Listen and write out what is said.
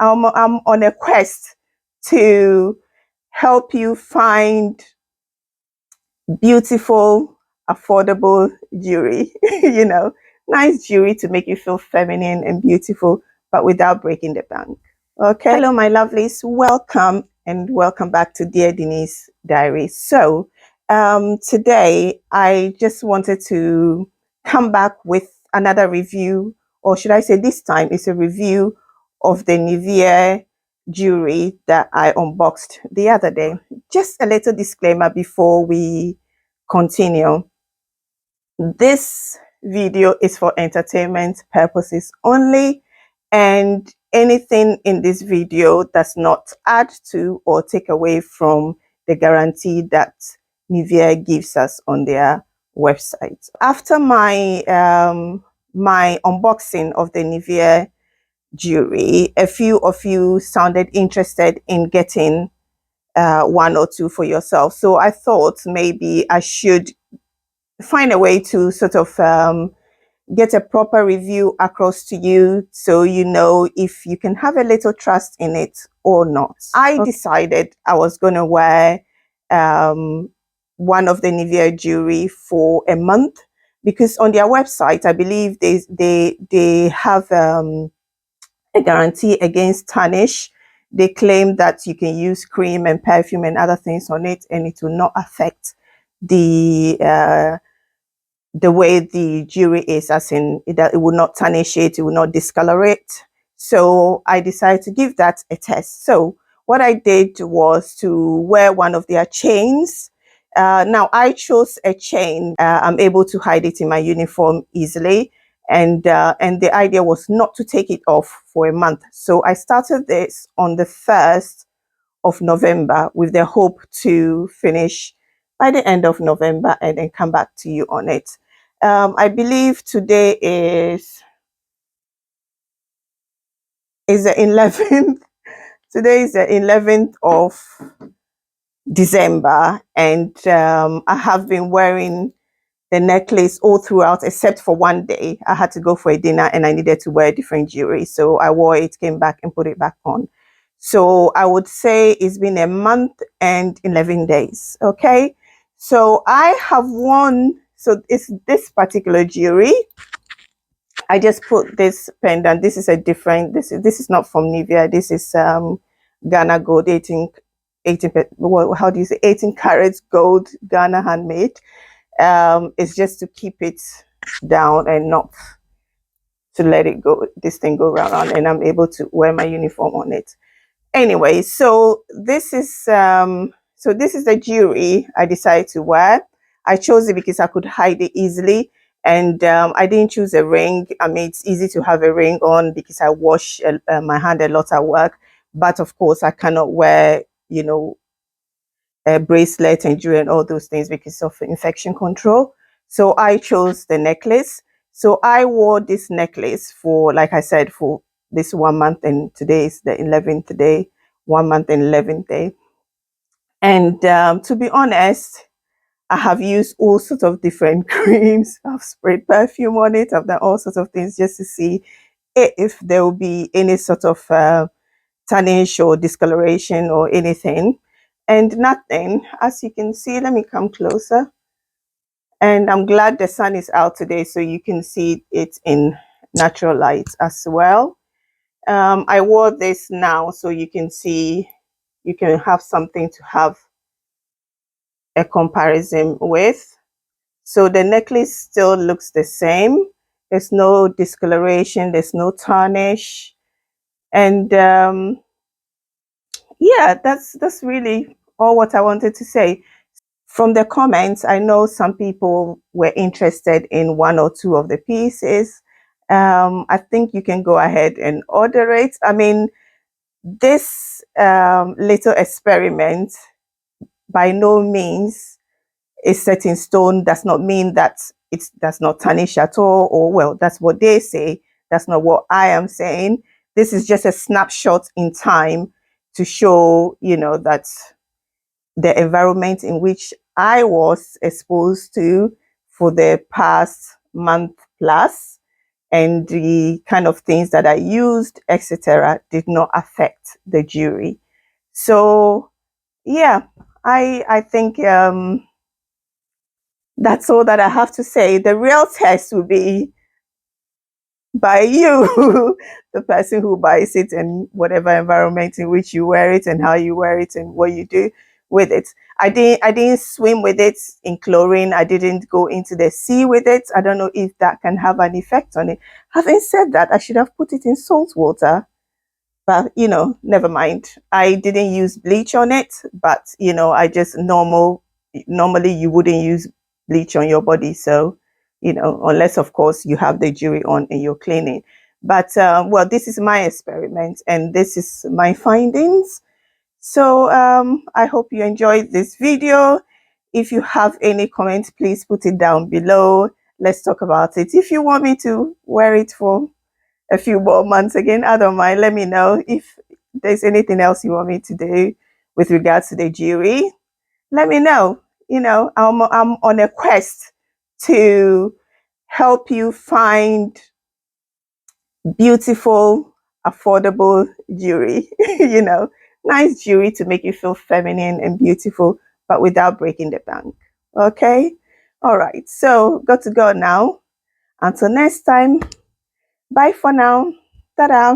I'm on a quest to help you find beautiful, affordable jewelry, nice jewelry to make you feel feminine and beautiful, but without breaking the bank. Okay. Hello, my lovelies. Welcome and welcome back to Dear Denise Diary. So, today I just wanted to come back with another review, or should I say, this time it's a review of the Nevaeh jewelry that I unboxed the other day. Just a little disclaimer before we continue. This video is for entertainment purposes only, and anything in this video does not add to or take away from the guarantee that Nevaeh gives us on their website. After my my unboxing of the Nevaeh jewelry, a few of you sounded interested in getting one or two for yourself. So I thought maybe I should find a way to sort of get a proper review across to you, so you know if you can have a little trust in it or not. I decided I was going to wear one of the Nevaeh jewelry for a month, because on their website, I believe they have a guarantee against tarnish. They claim that you can use cream and perfume and other things on it, and it will not affect the way the jewelry is, as in it will not tarnish it, it will not discolor it. So I decided to give that a test. So what I did was to wear one of their chains. Now I chose a chain. I'm able to hide it in my uniform easily. And the idea was not to take it off for a month. So I started this on the 1st of November with the hope to finish by the end of November and then come back to you on it. I believe today is the 11th. Today is the 11th of December, and I have been wearing the necklace all throughout, except for one day. I had to go for a dinner and I needed to wear different jewelry. So I wore it, came back and put it back on. So I would say it's been a month and 11 days. Okay. So I have worn, so it's this particular jewelry. I just put this pendant. This is a different, this is not from Nevaeh. This is Ghana gold 18, well, how do you say, 18 carats gold, Ghana handmade. It's just to keep it down and not to let it go, this thing go around, and I'm able to wear my uniform on it. Anyway, so this is the jewelry I decided to wear. I chose it because I could hide it easily, and I didn't choose a ring. I mean, it's easy to have a ring on because I wash my hand a lot at work, but of course I cannot wear, a bracelet and jewelry and all those things because of infection control. So I chose the necklace. So I wore this necklace for, like I said, for this 1 month, and today is the 11th day, 1 month and 11th day. And to be honest, I have used all sorts of different creams. I've sprayed perfume on it. I've done all sorts of things just to see if there will be any sort of tarnish or discoloration or anything. And nothing, as you can see. Let me come closer. And I'm glad the sun is out today, so you can see it in natural light as well. I wore this now, so you can see, you can have something to have a comparison with. So the necklace still looks the same. There's no discoloration, there's no tarnish. And yeah, that's really all what I wanted to say. From the comments, I know some people were interested in one or two of the pieces. I think you can go ahead and order it. I mean, this little experiment by no means is set in stone. Does not mean that it does not tarnish at all, or well, that's what they say. That's not what I am saying. This is just a snapshot in time to show, that the environment in which I was exposed to for the past month plus. and the kind of things that I used, etc., did not affect the jewelry. So yeah, I think that's all that I have to say. The real test will be by you, the person who buys it, and whatever environment in which you wear it, and how you wear it, and what you do with it. I didn't swim with it in chlorine. I didn't go into the sea with it. I don't know if that can have an effect on it. Having said that, I should have put it in salt water, but never mind. I didn't use bleach on it, but I just normally you wouldn't use bleach on your body. So, unless of course you have the jewelry on and you're cleaning. But well, this is my experiment and this is my findings. So I hope you enjoyed this video. If you have any comments, please put it down below. Let's talk about it. If you want me to wear it for a few more months again, I don't mind. Let me know if there's anything else you want me to do with regards to the jewelry. Let me know. I'm on a quest to help you find beautiful, affordable jewelry. Nice jewelry to make you feel feminine and beautiful, but without breaking the bank. Okay? All right. So, got to go now. Until next time. Bye for now. Ta-da.